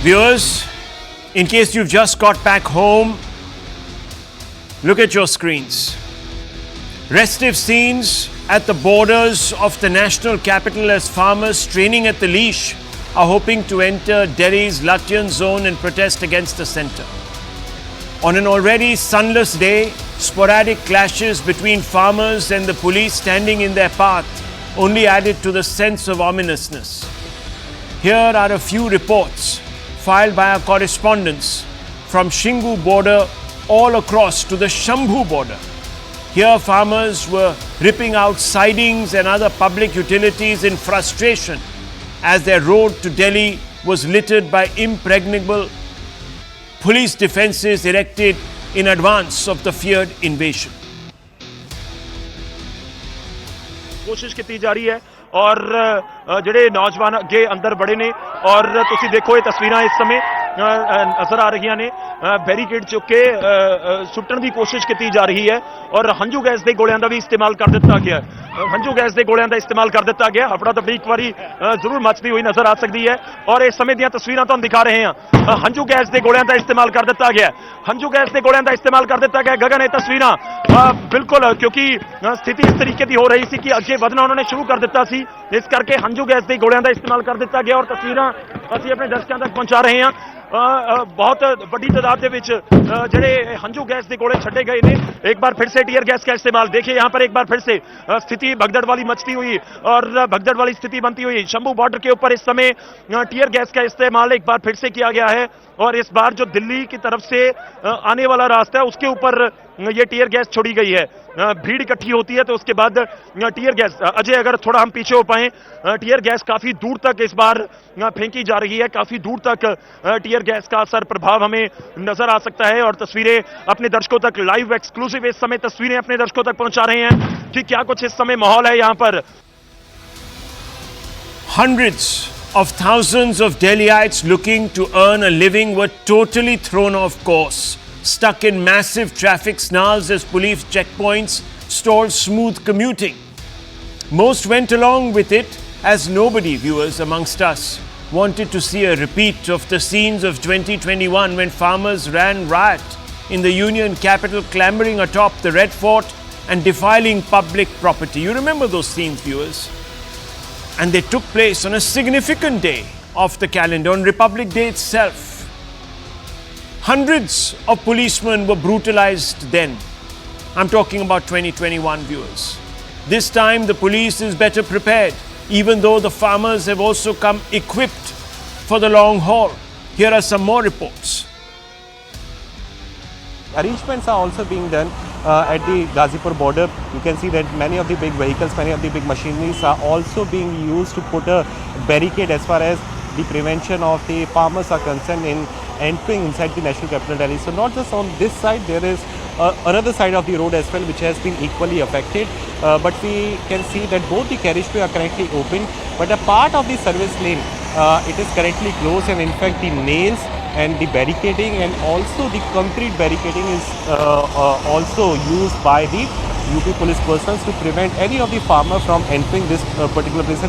Viewers, in case you've just got back home, look at your screens. Restive scenes at the borders of the national capital as farmers straining at the leash are hoping to enter Delhi's Latyan zone and protest against the centre. On an already sunless day, sporadic clashes between farmers and the police standing in their path only added to the sense of ominousness. Here are a few reports filed by our correspondents from Shingu border all across to the Shambhu border. Here farmers were ripping out sidings and other public utilities in frustration as their road to Delhi was littered by impregnable police defences erected in advance of the feared invasion. कोशिश की जा रही है और ਜਿਹੜੇ ਨੌਜਵਾਨ ਅੱਗੇ ਅੰਦਰ ਬੜੇ ਨੇ ਔਰ ਤੁਸੀਂ ਦੇਖੋ ਇਹ ਤਸਵੀਰਾਂ ਇਸ ਸਮੇਂ ਨਜ਼ਰ ਆ ਰਹੀਆਂ ਨੇ ਬੈਰੀਕੇਡ ਚੁੱਕ ਕੇ ਸੁੱਟਣ ਦੀ ਕੋਸ਼ਿਸ਼ ਕੀਤੀ ਜਾ ਰਹੀ ਹੈ ਔਰ ਹੰਝੂ ਗੈਸ ਦੇ ਗੋਲਿਆਂ ਦਾ ਵੀ ਇਸਤੇਮਾਲ ਕਰ ਦਿੱਤਾ ਗਿਆ ਹੰਝੂ ਗੈਸ ਦੇ ਗੋਲਿਆਂ ਦਾ ਇਸਤੇਮਾਲ ਕਰ ਦਿੱਤਾ ਗਿਆ ਆਪਣਾ ਤਾਂ ਇੱਕ ਵਾਰੀ ਜ਼ਰੂਰ ਮੱਚਦੀ ਹੋਈ ਨਜ਼ਰ ਆ ਸਕਦੀ ਹੈ ਔਰ ਇਸ ਸਮੇਂ ਦੀਆਂ ਤਸਵੀਰਾਂ ਤੁਹਾਨੂੰ ਦਿਖਾ ਰਹੇ ਹਾਂ ਹੰਝੂ ਗੈਸ ਦੇ ਗੋਲਿਆਂ ਦਾ ਇਸਤੇਮਾਲ ਕਰ ਦਿੱਤਾ ਗਿਆ ਹੰਝੂ ਗੈਸ ਦੇ ਗੋਲਿਆਂ ਦਾ ਇਸਤੇਮਾਲ ਕਰ ਦਿੱਤਾ ਗਿਆ ਗਗਨ ਇਹ ਤਸਵੀਰਾਂ ਬਿਲਕੁਲ ਕਿਉਂਕਿ ਸਥਿਤੀ ਇਸ ਤਰੀਕੇ ਦੀ ਹੋ ਰਹੀ ਸੀ ਕਿ ਅੱਗੇ ਵਧਣਾ ਉਹਨਾਂ ਨੇ ਸ਼ੁਰੂ ਕਰ ਦਿੱਤਾ ਸੀ ਇਸ ਕਰਕੇ ਹੰਝੂ ਗੈਸ ਦੇ ਗੋਲਿਆਂ ਦਾ ਇਸਤੇਮਾਲ ਕਰ ਦਿੱਤਾ ਗਿਆ ਔਰ ਤਸਵੀਰਾਂ ਅਸੀਂ ਆਪਣੇ ਦਰਸ਼ਕਾਂ ਤੱਕ ਪਹੁੰਚਾ ਰਹੇ ਹਾਂ बहुत बड़ी तादाद ਦੇ ਵਿੱਚ ਜਿਹੜੇ हंजू गैस के गोले छड़े गए ने एक बार फिर से टीयर गैस का इस्तेमाल देखिए यहाँ पर एक बार फिर से स्थिति भगदड़ वाली मचती हुई और भगदड़ वाली स्थिति बनती हुई शंभू बॉर्डर के ऊपर इस समय टीयर गैस का इस्तेमाल एक बार फिर से किया गया है और इस बार जो दिल्ली की तरफ से आने वाला रास्ता है उसके ऊपर ये टीयर गैस छोड़ी गई है भीड़ इकट्ठी होती है तो उसके बाद टीयर गैस अजय अगर थोड़ा हम पीछे हो पाए टीयर गैस काफी दूर तक इस बार फेंकी जा रही है काफी दूर तक टीयर गैस का असर प्रभाव हमें नजर आ सकता है और तस्वीरें अपने दर्शकों तक लाइव एक्सक्लूसिव इस समय तस्वीरें अपने दर्शकों तक पहुंचा रहे हैं कि क्या कुछ इस समय माहौल है यहां पर Hundreds of thousands of Delhiites looking to earn a living were totally thrown off course, stuck in massive traffic snarls as police checkpoints stalled smooth commuting. Most went along with it as nobody, viewers amongst us, wanted to see a repeat of the scenes of 2021 when farmers ran riot in the union capital, clambering atop the Red Fort and defiling public property. You remember those scenes, viewers? And they took place on a significant day of the calendar, on Republic Day itself. Hundreds of policemen were brutalized then. I'm talking about 2021, viewers. This time the police is better prepared, even though the farmers have also come equipped for the long haul. Here are some more reports. Arrangements are also being done at the Ghazipur border. You can see that many of the big vehicles, many of the big machineries are also being used to put a barricade as far as the prevention of the farmers are concerned in entering inside the national capital Delhi. So not just on this side, there is another side of the road as well which has been equally affected. But we can see that both the carriageway are currently open, but a part of the service lane it is currently closed, and in fact the nails and the barricading and also the concrete barricading is also used by the UP police personnel to prevent any of the farmer from entering this particular place.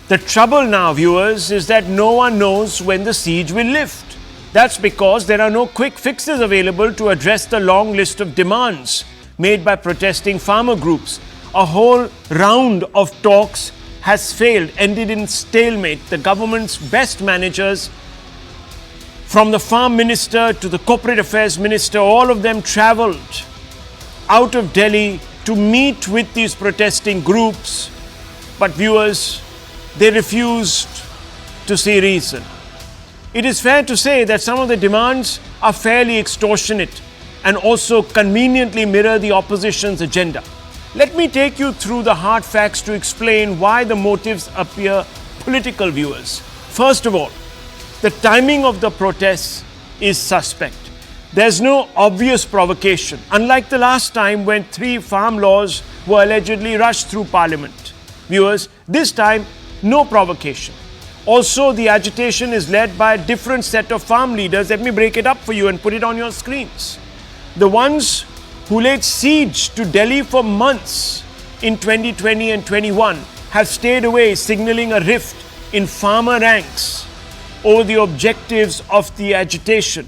The trouble now, viewers, is that no one knows when the siege will lift. That's because there are no quick fixes available to address the long list of demands made by protesting farmer groups. A whole round of talks has failed, ended in stalemate. The government's best managers, from the farm minister to the corporate affairs minister, all of them travelled out of Delhi to meet with these protesting groups. But viewers, they refused to see reason. It is fair to say that some of the demands are fairly extortionate and also conveniently mirror the opposition's agenda. Let me take you through the hard facts to explain why the motives appear political, viewers. First of all, the timing of the protests is suspect. There's no obvious provocation, unlike the last time when 3 farm laws were allegedly rushed through Parliament. Viewers, this time, no provocation. Also, the agitation is led by a different set of farm leaders. Let me break it up for you and put it on your screens. The ones who laid siege to Delhi for months in 2020 and 21 have stayed away, signaling a rift in farmer ranks. over the objectives of the agitation.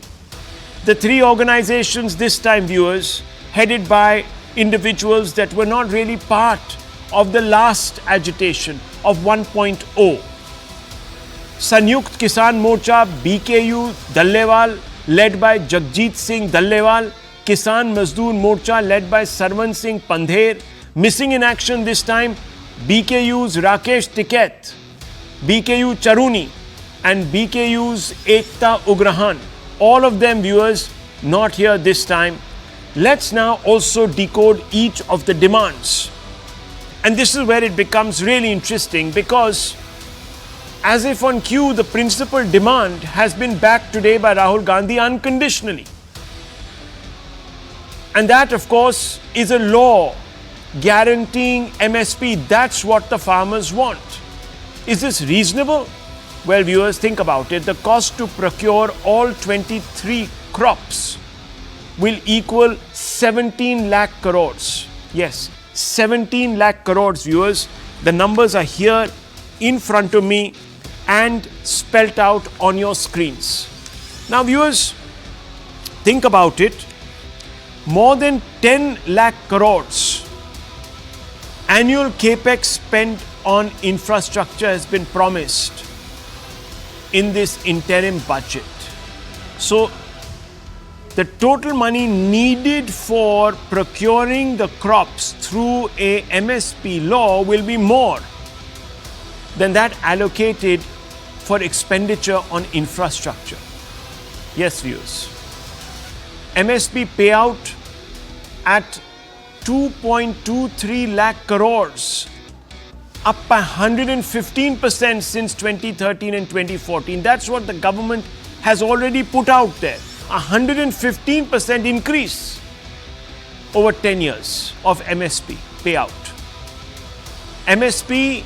The three organizations this time, viewers, headed by individuals that were not really part of the last agitation of 1.0. Sanyukt Kisan Morcha BKU Dallewal, led by Jagjit Singh Dallewal, Kisan Mazdoor Morcha led by Sarwan Singh Pandher. Missing in action this time, BKU's Rakesh Tiket, BKU Charuni and BKU's Ekta Ugrahan. All of them, viewers, not here this time. Let's now also decode each of the demands. And this is where it becomes really interesting, because as if on cue, the principal demand has been backed today by Rahul Gandhi unconditionally. And that, of course, is a law guaranteeing MSP. That's what the farmers want. Is this reasonable? Well, viewers, think about it. The cost to procure all 23 crops will equal 17 lakh crores. Yes, 17 lakh crores, viewers. The numbers are here in front of me and spelt out on your screens. Now, viewers, think about it. More than 10 lakh crores annual capex spent on infrastructure has been promised in this interim budget. So, the total money needed for procuring the crops through a MSP law will be more than that allocated for expenditure on infrastructure. Yes, viewers. MSP payout at 2.23 lakh crores, up by 115% since 2013 and 2014. That's what the government has already put out there. 115% increase over 10 years of MSP payout. MSP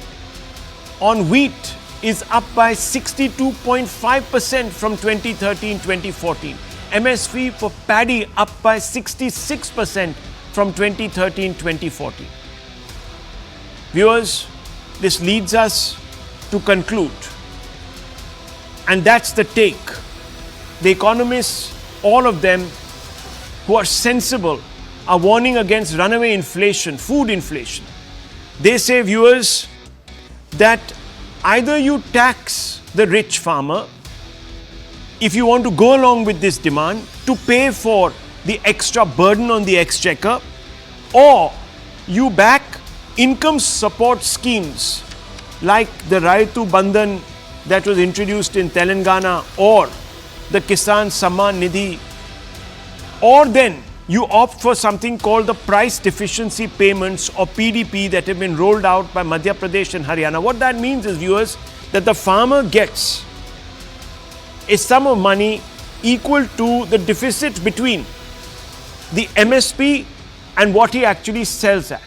on wheat is up by 62.5% from 2013-2014. MSP for paddy up by 66% from 2013-2014. Viewers, this leads us to conclude, and that's the take. The economists, all of them who are sensible, are warning against runaway inflation, food inflation. They say, viewers, that either you tax the rich farmer if you want to go along with this demand to pay for the extra burden on the exchequer, or you back income support schemes like the Raitu Bandhan that was introduced in Telangana, or the Kisan Samman Nidhi, or then you opt for something called the price deficiency payments, or PDP, that have been rolled out by Madhya Pradesh and Haryana. What that means is, viewers, that the farmer gets a sum of money equal to the deficit between the MSP and what he actually sells at.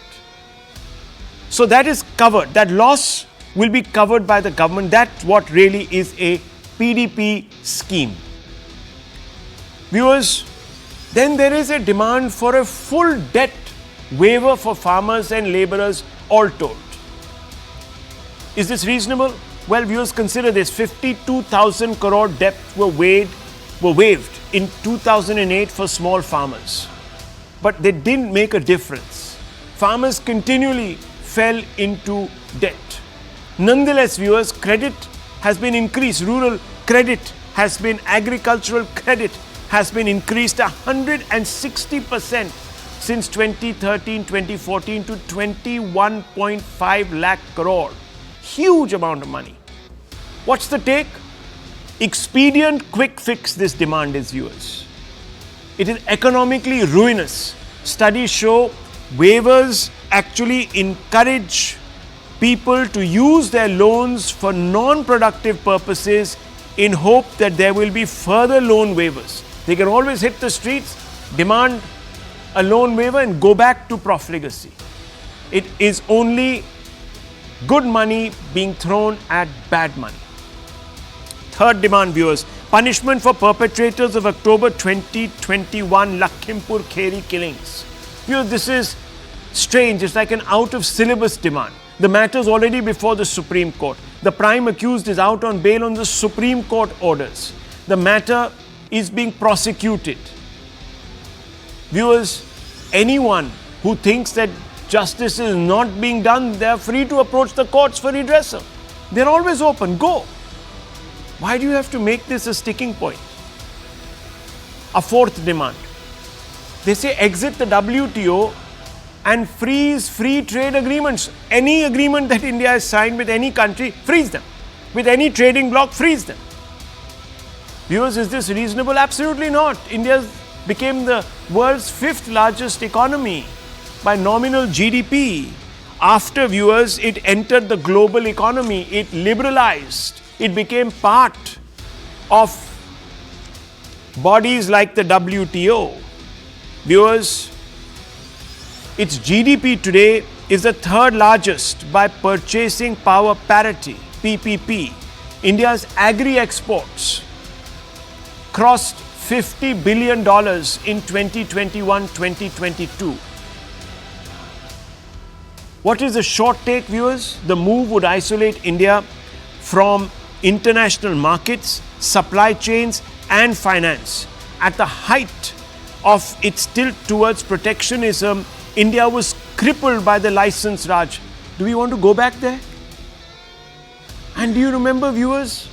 So that is covered. That loss will be covered by the government. That's what really is a PDP scheme. Viewers, then there is a demand for a full debt waiver for farmers and laborers, all told. Is this reasonable? Well, viewers, consider this. 52,000 crore debts were waived in 2008 for small farmers. But they didn't make a difference. Farmers continually fell into debt. Nonetheless, viewers, credit has been increased. Rural credit has been, agricultural credit has been increased 160% since 2013-2014 to 21.5 lakh crore. Huge amount of money. What's the take? Expedient quick fix this demand is, viewers. It is economically ruinous. Studies show waivers actually encourage people to use their loans for non-productive purposes in hope that there will be further loan waivers. They can always hit the streets, demand a loan waiver and go back to profligacy. It is only good money being thrown at bad money. Third demand, viewers, punishment for perpetrators of October 2021 Lakhimpur Kheri killings. Viewers, this is strange. It's like an out of syllabus demand. The matter is already before the Supreme Court. The prime accused is out on bail on the Supreme Court orders. The matter is being prosecuted. Viewers, anyone who thinks that justice is not being done, they are free to approach the courts for redressal. They're always open. Go. Why do you have to make this a sticking point? A fourth demand. They say exit the WTO and freeze free trade agreements. Any agreement that India has signed with any country, freeze them. With any trading bloc, freeze them. Viewers, is this reasonable? Absolutely not. India became the world's fifth largest economy by nominal GDP. After, viewers, it entered the global economy. It liberalized. It became part of bodies like the WTO. Viewers, its GDP today is the third largest by purchasing power parity, PPP. India's agri-exports crossed $50 billion in 2021-2022. What is the short take, viewers? The move would isolate India from international markets, supply chains, and finance. At the height of its tilt towards protectionism, India was crippled by the license Raj. Do we want to go back there? And do you remember, viewers,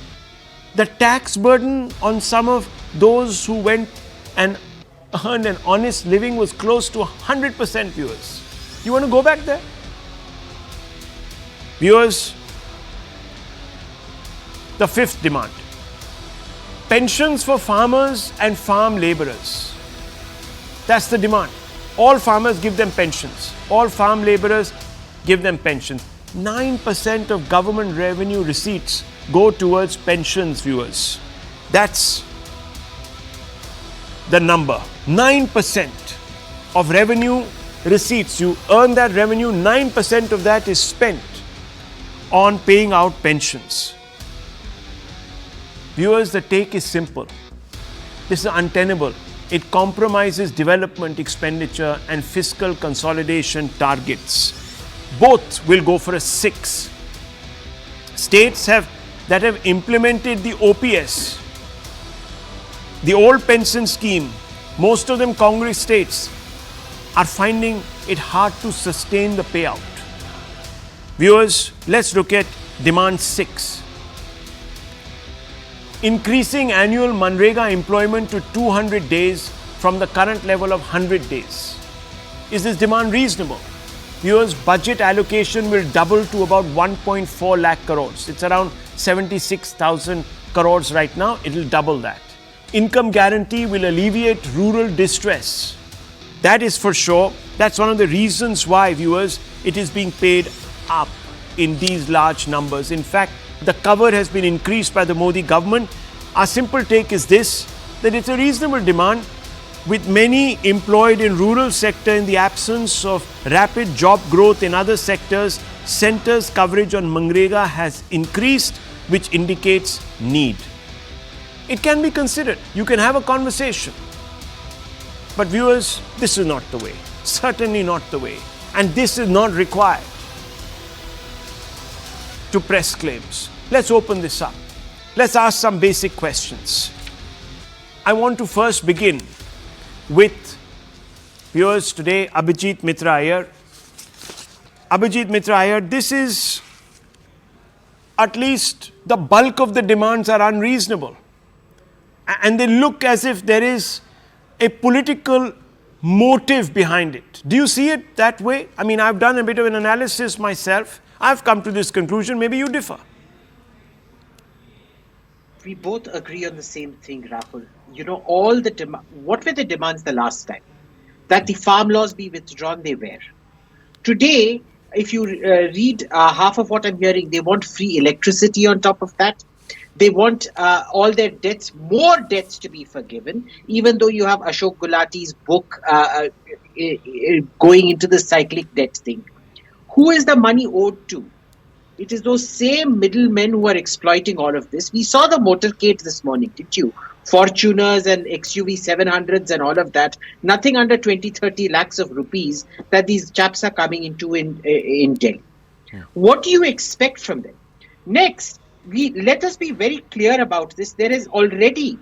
the tax burden on some of those who went and earned an honest living was close to 100%, viewers. You want to go back there? Viewers, the fifth demand. Pensions for farmers and farm laborers. That's the demand. All farmers give them pensions. All farm laborers give them pensions. 9% of government revenue receipts go towards pensions, viewers. That's the number. 9% of revenue receipts. You earn that revenue, 9% of that is spent on paying out pensions. Viewers, the take is simple. This is untenable. It compromises development expenditure and fiscal consolidation targets. Both will go for a 6. States that have implemented the OPS, the old pension scheme, most of them Congress states, are finding it hard to sustain the payout. Viewers, let's look at demand 6. Increasing annual Manrega employment to 200 days from the current level of 100 days. Is this demand reasonable? Viewers, budget allocation will double to about 1.4 lakh crores. It's around 76,000 crores right now. It will double that. Income guarantee will alleviate rural distress. That is for sure. That's one of the reasons why, viewers, it is being paid up in these large numbers. In fact, the cover has been increased by the Modi government. Our simple take is this, that it's a reasonable demand, with many employed in rural sector in the absence of rapid job growth in other sectors. Centre's coverage on Manrega has increased, which indicates need. It can be considered. You can have a conversation. But viewers, this is not the way. Certainly not the way. And this is not required to press claims. Let's open this up. Let's ask some basic questions. I want to first begin with viewers today, Abhijit Mitra Iyer. Abhijit Mitra Iyer, this is, at least the bulk of the demands are unreasonable. And they look as if there is a political motive behind it. Do you see it that way? I mean, I've done a bit of an analysis myself. I've come to this conclusion. Maybe you differ. We both agree on the same thing, Rahul. You know, all the what were the demands the last time? That the farm laws be withdrawn, they were. Today, if you read half of what I'm hearing, they want free electricity on top of that. They want all their debts, more debts to be forgiven, even though you have Ashok Gulati's book going into the cyclic debt thing. Who is the money owed to? It is those same middlemen who are exploiting all of this. We saw the motorcade this morning, didn't you? Fortuners and XUV 700s and all of that. Nothing under 20-30 lakhs of rupees that these chaps are coming into in Delhi. Yeah. What do you expect from them? Next, let us be very clear about this. There has already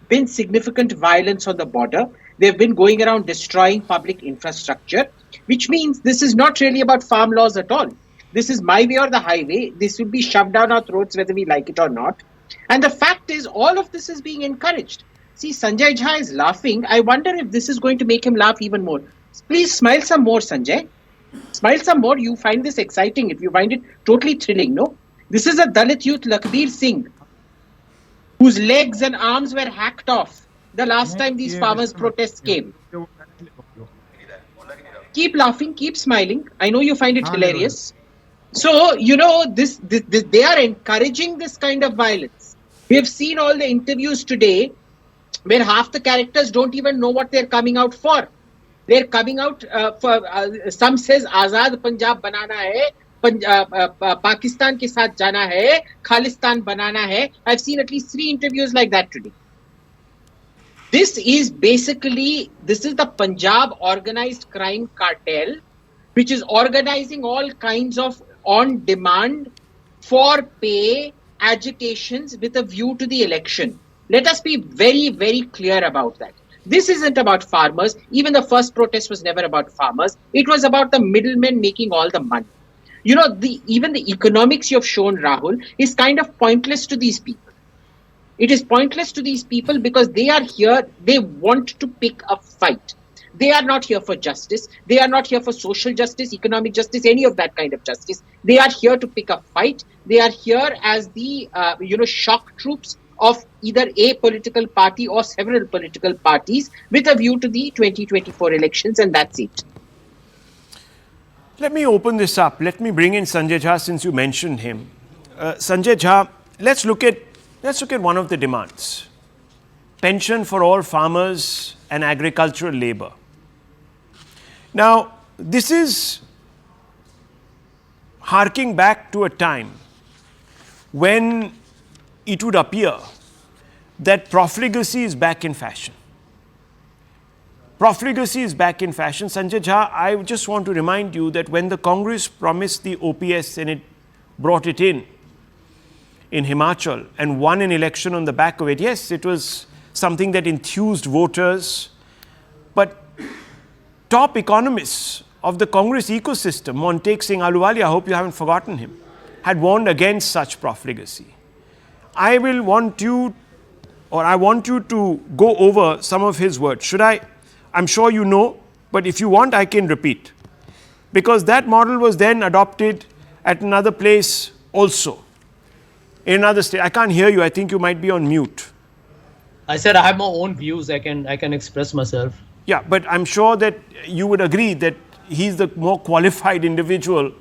been significant violence on the border. They've been going around destroying public infrastructure, which means this is not really about farm laws at all. This is my way or the highway. This will be shoved down our throats whether we like it or not. And the fact is, all of this is being encouraged. See, Sanjay Jha is laughing. I wonder if this is going to make him laugh even more. Please smile some more, Sanjay. Smile some more. You find this exciting. If you find it totally thrilling, no? This is a Dalit youth, Lakbir Singh, whose legs and arms were hacked off the last time these farmers' protests came. Keep laughing, keep smiling. I know you find it hilarious. So, you know, this they are encouraging this kind of violence. We have seen all the interviews today where half the characters don't even know what they're coming out for. They're coming out for, some says, Azad Punjab banana hai, Pakistan ke saath jana hai, Khalistan banana hai. I've seen at least 3 interviews like that today. This is the Punjab organized crime cartel, which is organizing all kinds of on-demand, for-pay agitations with a view to the election. Let us be very, very clear about that. This isn't about farmers. Even the first protest was never about farmers. It was about the middlemen making all the money. You know, even the economics you have shown, Rahul, is kind of pointless to these people. It is pointless to these people because they are here, they want to pick a fight. They are not here for justice. They are not here for social justice, economic justice, any of that kind of justice. They are here to pick a fight. They are here as the, shock troops of either a political party or several political parties with a view to the 2024 elections, and that's it. Let me open this up. Let me bring in Sanjay Jha since you mentioned him. Sanjay Jha, let's look at one of the demands. Pension for all farmers and agricultural labor. Now, this is harking back to a time when it would appear that profligacy is back in fashion. Profligacy is back in fashion. Sanjay Jha, I just want to remind you that when the Congress promised the OPS and it brought it in Himachal and won an election on the back of it, yes, it was something that enthused voters. But top economists of the Congress ecosystem, Montek Singh Ahluwalia, I hope you haven't forgotten him, had warned against such profligacy. I want you to go over some of his words. Should I? I'm sure you know, but if you want, I can repeat. Because that model was then adopted at another place also, in another state. I can't hear you. I think you might be on mute. I said I have my own views. I can express myself. Yeah, but I'm sure that you would agree that he's the more qualified individual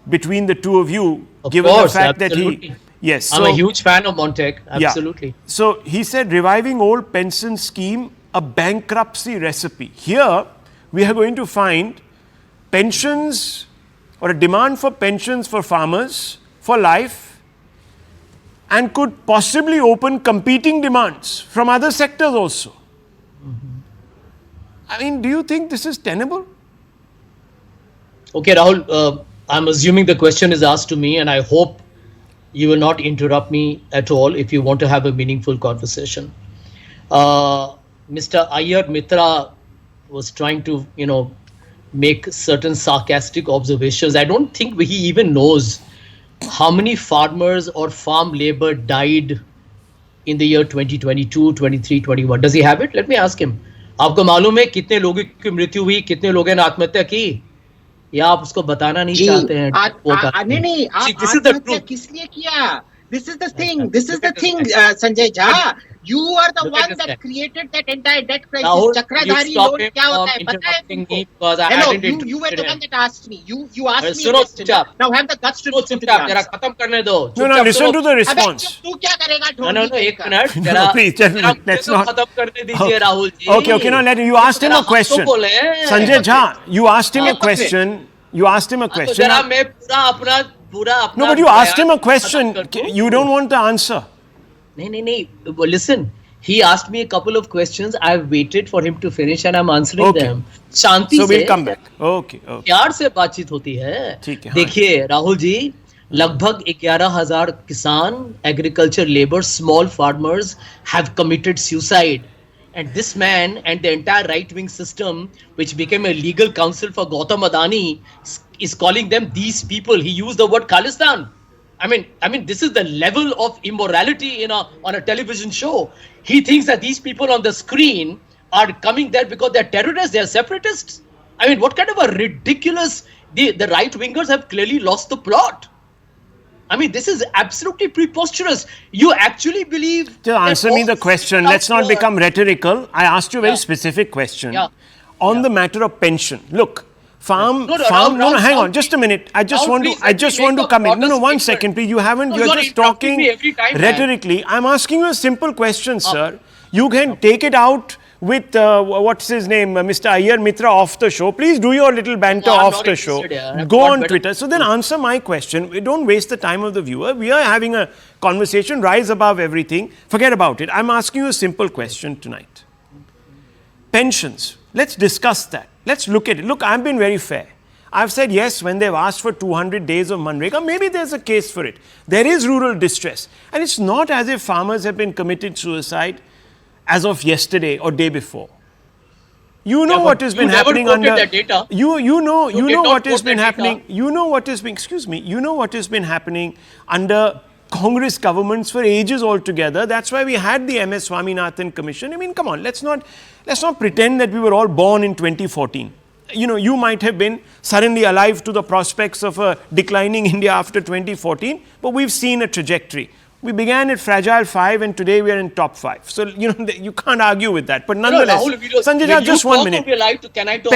between the two of you, given the fact absolutely. that he... Yes. I'm a huge fan of Montek. Absolutely. Yeah. So he said, reviving old pension scheme, a bankruptcy recipe. Here, we are going to find pensions or a demand for pensions for farmers for life, and could possibly open competing demands from other sectors also. I mean, do you think this is tenable? Okay, Rahul, I'm assuming the question is asked to me, and I hope you will not interrupt me at all if you want to have a meaningful conversation. Mr. Iyer Mitra was trying to, make certain sarcastic observations. I don't think he even knows how many farmers or farm labor died in the year 2022, 23, 21. Does he have it? Let me ask him. आपको मालूम है कितने लोगों की मृत्यु हुई, कितने लोगों ने आत्महत्या की, या आप उसको बताना नहीं चाहते हैं? नहीं, आप आत्महत्या किस लिए किया? This is the thing, Sanjay Jha. You are the one that created that entire debt crisis. Chakradhari loan क्या होता है? पता है? Hello, you were the one that asked me. You asked me a question. Now have the guts to listen to the answer. खत्म करने दो. No, listen to the response. तू क्या करेगा? No, एक minute. No, please, let's not. खत्म करने दीजिए, Rahul ji. Okay, now you asked him a question. Sanjay Jha, you asked him a question. जरा मैं पूरा अपना No, but you asked him a question. You don't want the answer. नहीं. Listen, he asked me a couple of questions. I've waited for him to finish and I'm answering them. शांति से. So we'll come back. Okay. प्यार से बातचीत होती है. ठीक है. देखिए राहुल जी, लगभग 11,000 kisan, agriculture labor, small farmers have committed suicide. And this man and the entire right-wing system, which became a legal counsel for Gautam Adani, is calling them these people. He used the word Khalistan. This is the level of immorality on a television show. He thinks that these people on the screen are coming there because they're terrorists, they're separatists. What kind of a ridiculous... The right-wingers have clearly lost the plot. This is absolutely preposterous. You actually believe... Just answer me the question. Let's not become rhetorical. I asked you a very Yeah. specific question. Yeah. On the matter of pension. Look, farm, No, hang on, Rahul, just a minute. I just want to come in. No, one second, please. You're just interrupting talking me every time, man. rhetorically. I'm asking you a simple question, sir. You can take it out with, what's his name, Mr. Iyer Mitra off the show. Please do your little banter No, I'm off not the show. interested, yeah. I've Go got on better- Twitter. So then answer my question. Don't waste the time of the viewer. We are having a conversation, rise above everything. Forget about it. I'm asking you a simple question tonight. Pensions. Let's discuss that. Let's look at it. Look, I've been very fair. I've said yes when they've asked for 200 days of Manrega. Maybe there's a case for it. There is rural distress. And it's not as if farmers have been committed suicide as of yesterday or day before. You know what has been happening under... That data. You know did what not has quote been that happening. data. You know what has been... Excuse me. You know what has been happening under Congress governments for ages altogether. That's why we had the MS Swaminathan Commission. Come on. Let's not pretend that we were all born in 2014. You might have been suddenly alive to the prospects of a declining India after 2014, but we've seen a trajectory. We began at fragile 5 and today we are in top 5. So, you can't argue with that. But nonetheless, Sanjay Jha, just 1 minute. Can I talk?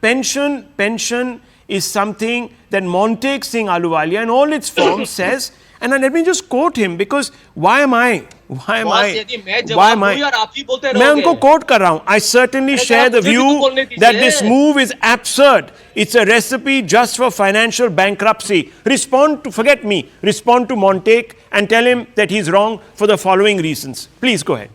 Pension is something that Montague Singh Ahluwalia in all its forms says, and let me just quote him because why am I? मैं उनको quote कर रहा हूँ. I certainly share the view that this move is absurd. It's a recipe just for financial bankruptcy. Respond to Montague and tell him that he's wrong for the following reasons. Please go ahead.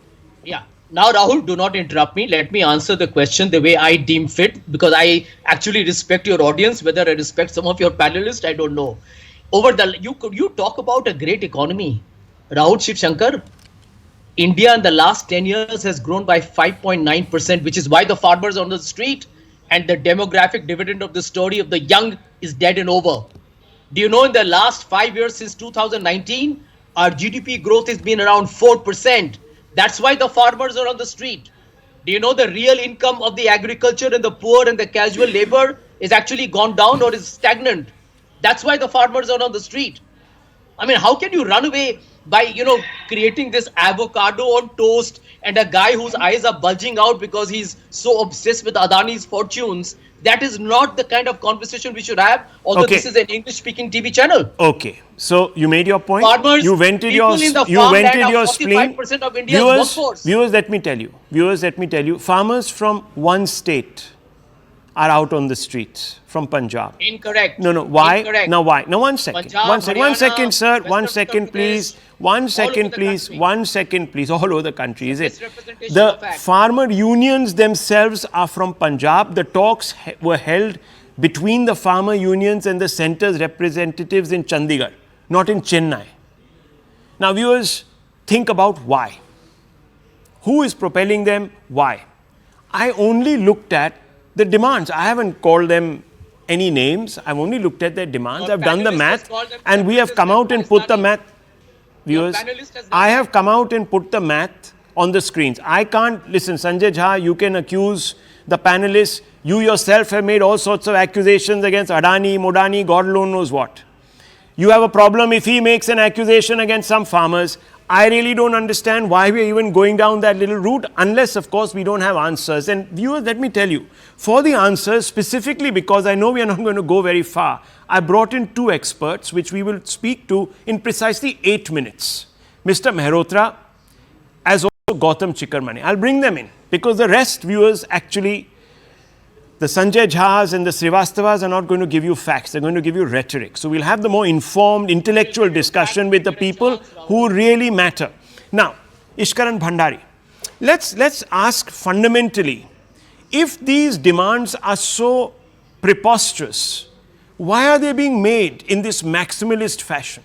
Yeah. Now, Rahul, do not interrupt me. Let me answer the question the way I deem fit because I actually respect your audience. Whether I respect some of your panelists, I don't know. You talk about a great economy. Rahul Shiv Shankar, India in the last 10 years has grown by 5.9%, which is why the farmers are on the street and the demographic dividend of the story of the young is dead and over. Do you know in the last 5 years since 2019, our GDP growth has been around 4%. That's why the farmers are on the street. Do you know the real income of the agriculture and the poor and the casual labor is actually gone down or is stagnant? That's why the farmers are on the street. How can you run away by, creating this avocado on toast and a guy whose eyes are bulging out because he's so obsessed with Adani's fortunes? That is not the kind of conversation we should have, although this is an English-speaking TV channel. Okay, so you made your point. Farmers, you vented your spleen. 45% of India's workforce. Viewers, let me tell you. Farmers from one state are out on the streets from Punjab. Incorrect. No. Why? Incorrect. Now why? Now one second. Punjab, one second, sir. Western 1 second, please. 1 second, please. country. 1 second, please. All over the country, is it? Misrepresentation The of fact. farmer unions themselves are from Punjab. The talks were held between the farmer unions and the centre's representatives in Chandigarh, not in Chennai. Now, viewers, think about why. Who is propelling them? Why? I only looked at the demands. I haven't called them any names. I've only looked at their demands. Your I've done the panelist math has called them and we have come out and put the math. Viewers, panelist has done I have come out and put the math on the screens. I can't, listen, Sanjay Jha, you can accuse the panelists. You yourself have made all sorts of accusations against Adani, Modani, God alone knows what. You have a problem if he makes an accusation against some farmers. I really don't understand why we're even going down that little route, unless, of course, we don't have answers. And viewers, let me tell you, for the answers, specifically because I know we are not going to go very far, I brought in 2 experts, which we will speak to in precisely 8 minutes. Mr. Mehrotra, as also Gautam Chikarmani. I'll bring them in, because the rest, viewers, actually, the Sanjay Jhas and the Srivastavas are not going to give you facts. They're going to give you rhetoric. So we'll have the more informed, intellectual discussion with the people who really matter. Now, Ishkaran Bhandari, let's ask fundamentally, if these demands are so preposterous, Why are they being made in this maximalist fashion?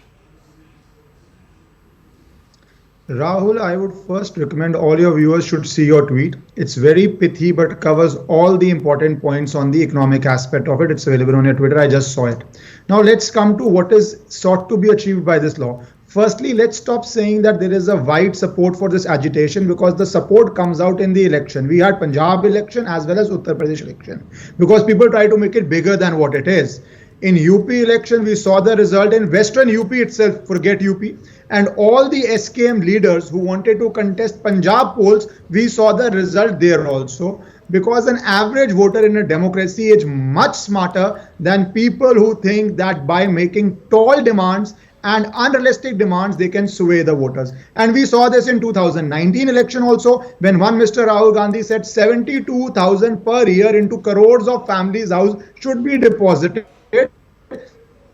Rahul, I would first recommend all your viewers should see your tweet. It's very pithy but covers all the important points on the economic aspect of it. It's available on your Twitter. I just saw it. Now let's come to what is sought to be achieved by this law. Firstly, let's stop saying that there is a wide support for this agitation, because the support comes out in the election. We had Punjab election as well as Uttar Pradesh election, because people try to make it bigger than what it is. In UP election, we saw the result. In Western UP itself, forget UP, and all the SKM leaders who wanted to contest Punjab polls, we saw the result there also. Because an average voter in a democracy is much smarter than people who think that by making tall demands and unrealistic demands, they can sway the voters. And we saw this in 2019 election also, when one Mr. Rahul Gandhi said 72,000 per year into crores of families' house should be deposited.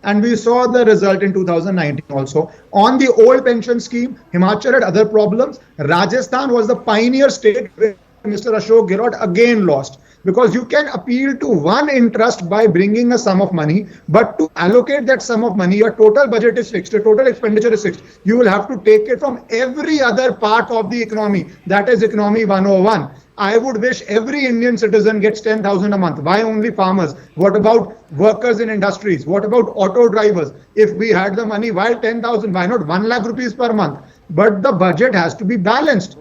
And we saw the result in 2019 also. On the old pension scheme, Himachal had other problems. Rajasthan was the pioneer state where Mr. Ashok Gehlot again lost. Because you can appeal to one interest by bringing a sum of money, but to allocate that sum of money, your total budget is fixed, your total expenditure is fixed. You will have to take it from every other part of the economy. That is economy 101. I would wish every Indian citizen gets 10,000 a month. Why only farmers? What about workers in industries? What about auto drivers? If we had the money, why 10,000? Why not 1 lakh rupees per month? But the budget has to be balanced.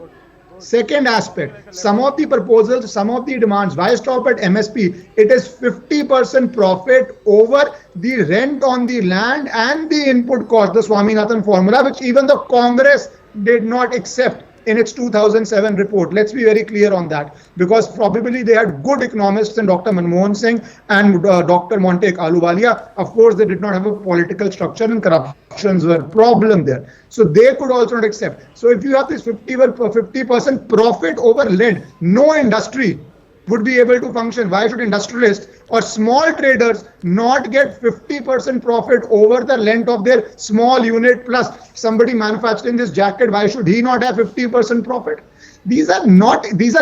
Second aspect, some of the proposals, some of the demands, why stop at MSP? It is 50% profit over the rent on the land and the input cost, the Swaminathan formula, which even the Congress did not accept in its 2007 report. Let's be very clear on that, because probably they had good economists in Dr. Manmohan Singh and Dr. Montek Ahluwalia. Of course, they did not have a political structure and corruptions were a problem there. So they could also not accept. So if you have this 50% profit over lead, no industry would be able to function. Why should industrialists or small traders not get 50% profit over the length of their small unit plus somebody manufacturing this jacket? Why should he not have 50% profit? These are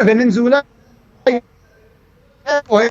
Venezuela oil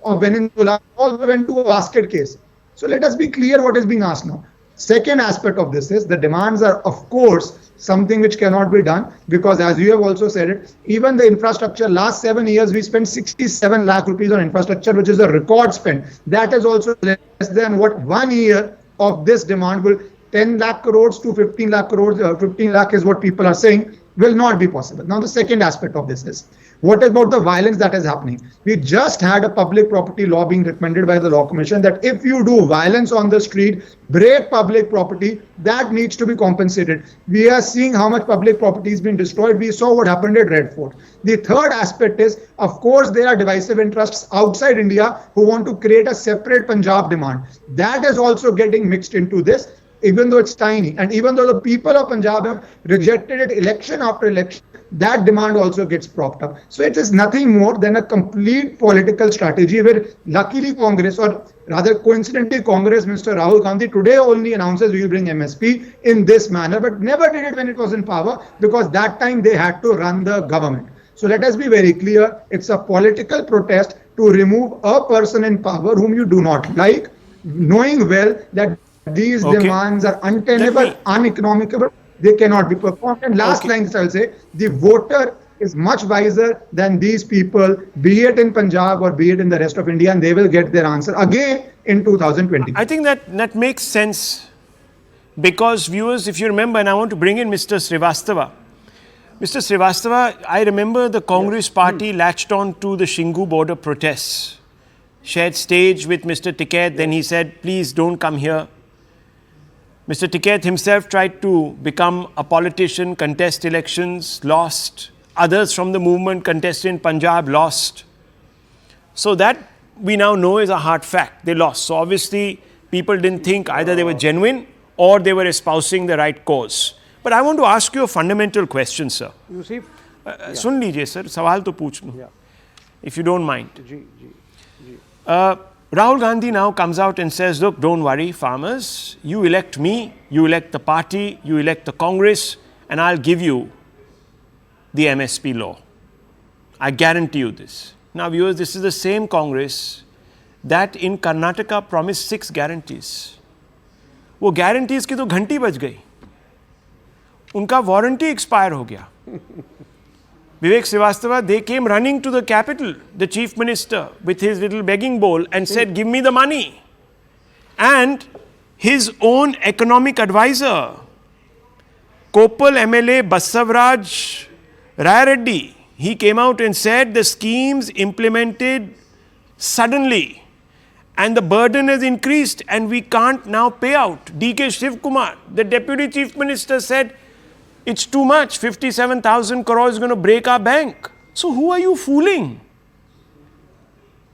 or Venezuela all went to a basket case. So let us be clear what is being asked now. Second aspect of this is the demands are, of course, something which cannot be done, because as you have also said it, even the infrastructure, last 7 years we spent 67 lakh rupees on infrastructure, which is a record spend. That is also less than what 1 year of this demand will, 10 lakh crores to 15 lakh crores, 15 lakh is what people are saying, will not be possible. Now the second aspect of this is, what about the violence that is happening? We just had a public property law being recommended by the Law Commission that if you do violence on the street, break public property, that needs to be compensated. We are seeing how much public property is being destroyed. We saw what happened at Red Fort. The third aspect is, of course, there are divisive interests outside India who want to create a separate Punjab demand. That is also getting mixed into this, even though it's tiny. And even though the people of Punjab have rejected it election after election, that demand also gets propped up. So it is nothing more than a complete political strategy where luckily Congress, or rather coincidentally Congress, Mr. Rahul Gandhi today only announces we will bring MSP in this manner, but never did it when it was in power, because that time they had to run the government. So let us be very clear, it's a political protest to remove a person in power whom you do not like, knowing well that these demands are untenable, uneconomical, they cannot be performed. And last line I'll say, the voter is much wiser than these people, be it in Punjab or be it in the rest of India, and they will get their answer again in 2020. I think that makes sense, because viewers, if you remember, and I want to bring in Mr. Srivastava. Mr. Srivastava, I remember the Congress party latched on to the Shingu border protests, shared stage with Mr. Tiket, then he said, please don't come here. Mr. Tiket himself tried to become a politician, contest elections, lost. Others from the movement contested in Punjab, lost. So that we now know is a hard fact. They lost. So obviously people didn't think either they were genuine or they were espousing the right cause. But I want to ask you a fundamental question, sir. You see, सुन लीजिए sir, सवाल तो पूछ लूँ, if you don't mind. Rahul Gandhi now comes out and says, look, don't worry, farmers, you elect me, you elect the party, you elect the Congress, and I'll give you the MSP law. I guarantee you this. Now, viewers, this is the same Congress that in Karnataka promised 6 guarantees. वो guarantees की तो घंटी बज गई. उनका warranty expire हो गया. Vivek Srivastava, they came running to the capital, the chief minister, with his little begging bowl and said, give me the money. And his own economic advisor, Koppal MLA Basavaraj Rayareddy, he came out and said the schemes implemented suddenly and the burden has increased and we can't now pay out. DK Shivkumar, the deputy chief minister, said it's too much, 57,000 crores is going to break our bank. So who are you fooling?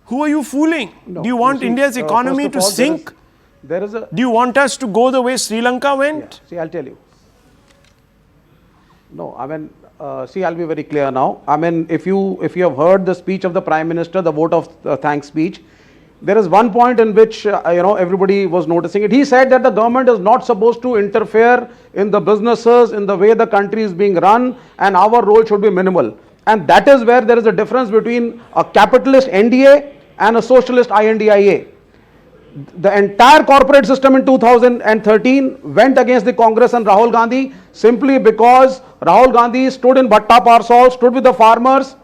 Who are you fooling? No, do you want see, India's economy first of to all, sink? There is a. Do you want us to go the way Sri Lanka went? See, I'll tell you. No, I mean, see, I'll be very clear now. I mean, if you have heard the speech of the Prime Minister, the vote of thanks speech, there is one point in which everybody was noticing it. He said that the government is not supposed to interfere in the businesses, in the way the country is being run, and our role should be minimal. And that is where there is a difference between a capitalist NDA and a socialist INDIA. The entire corporate system in 2013 went against the Congress and Rahul Gandhi simply because Rahul Gandhi stood in Bhatta Parsol, stood with the farmers.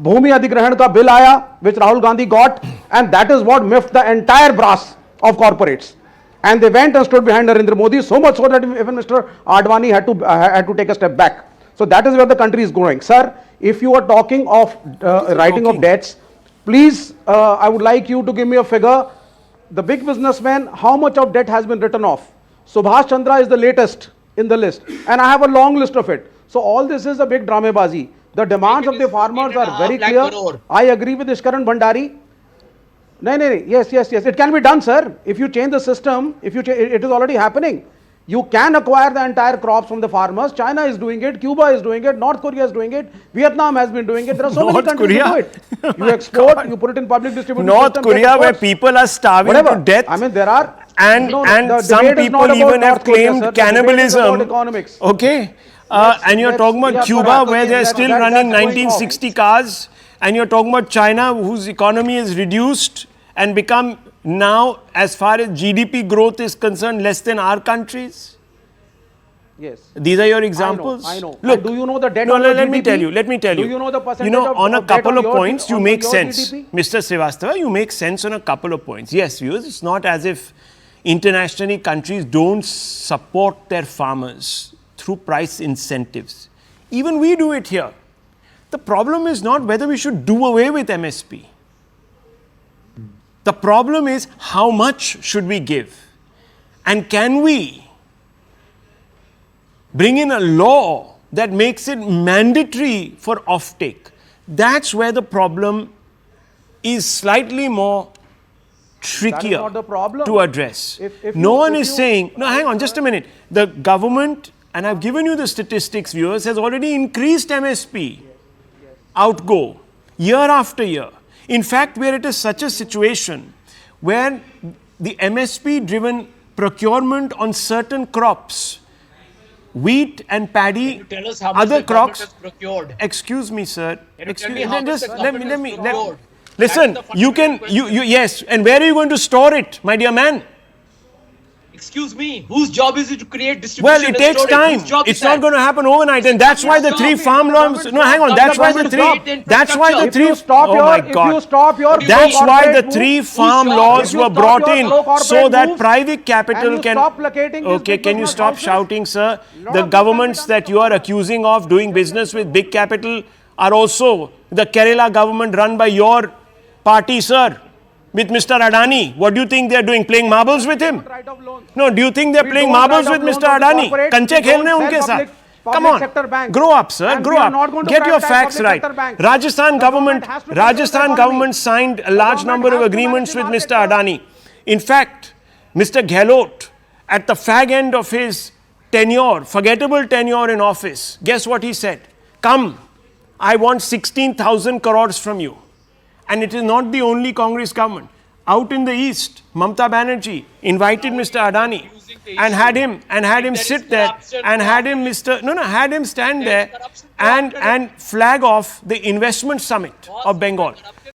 Bhumi Adhigrahan ka bill aaya, which Rahul Gandhi got, and that is what miffed the entire brass of corporates. And they went and stood behind Narendra Modi, so much so that even Mr. Advani had to take a step back. So that is where the country is going. Sir, if you are talking of writing of debts, please, I would like you to give me a figure. The big businessman, how much of debt has been written off? Subhash Chandra is the latest in the list, and I have a long list of it. So all this is a big dramabazi. The demands of the farmers are very clear. I agree with Ishkaran Bhandari. No, yes, it can be done, sir. If you change the system, it is already happening. You can acquire the entire crops from the farmers. China is doing it, Cuba is doing it, North Korea is doing it, Vietnam has been doing it. There are so many countries who do it. You export, you put it in public distribution. North Korea, where people are starving to death. I mean, there are. And some people even have claimed cannibalism. Okay. And you're talking about Cuba, where they're still running 1960 cars. And you're talking about China, whose economy is reduced and become now, as far as GDP growth is concerned, less than our countries. Yes. These are your examples. I know. Look, and do you know the debt? No, on let GDP? me tell you. Do you know the percentage on a couple of points, you make your sense. GDP? Mr. Srivastava, you make sense on a couple of points. Yes, viewers, it's not as if internationally countries don't support their farmers through price incentives. Even we do it here. The problem is not whether we should do away with MSP. The problem is how much should we give? And can we bring in a law that makes it mandatory for offtake? That's where the problem is slightly more trickier not the problem. to address. If no you- one if is you- saying, no, hang on, just a minute. The government, and I've given you the statistics, viewers, has already increased MSP outgo year after year. In fact, we're at such a situation where the MSP driven procurement on certain crops, wheat and paddy, Tell us how much other the government crops. has procured. Excuse me, sir. Can you tell Excuse me how much just the let me government has let procured? listen. That's the You can fundamental yes. And where are you going to store it, my dear man? Excuse me, whose job is it to create distribution? Well, it and takes storage? time. Whose job It's is not that? going to happen overnight, and that's why the three farm laws. No, hang on. That's why the three. That's why the If three. If you stop Oh your, my if you God. stop your, That's why the corporate three moves, farm stop- laws if you were stop brought your in slow corporate so that moves private capital and you can. stop placating these Okay, big can you business stop houses, shouting, sir? lot The of governments things can be that you are accusing of doing business with big capital are also the Kerala government run by your party, sir, with Mr. Adani. What do you think they're doing? Playing marbles with him? write off loans. No, do you think they're We playing don't marbles write with off Mr. loans on the Adani? corporates. Kanche We don't khelne sell unke public- saath. public Come on, sector banks. grow up, sir, And grow we are up. not going to Get your privatize facts public right. sector banks. Rajasthan The government, government has to manage the economy. Government signed a large government number of has to agreements with manage the Mr. market, Adani. In fact, Mr. Gehlot, at the fag end of his tenure, forgettable tenure in office, guess what he said? Come, I want 16,000 crores from you. And it is not the only Congress government. Out in the east, Mamata Banerjee invited Mr. Adani and had him sit there and had him stand there and flag off the investment summit of Bengal.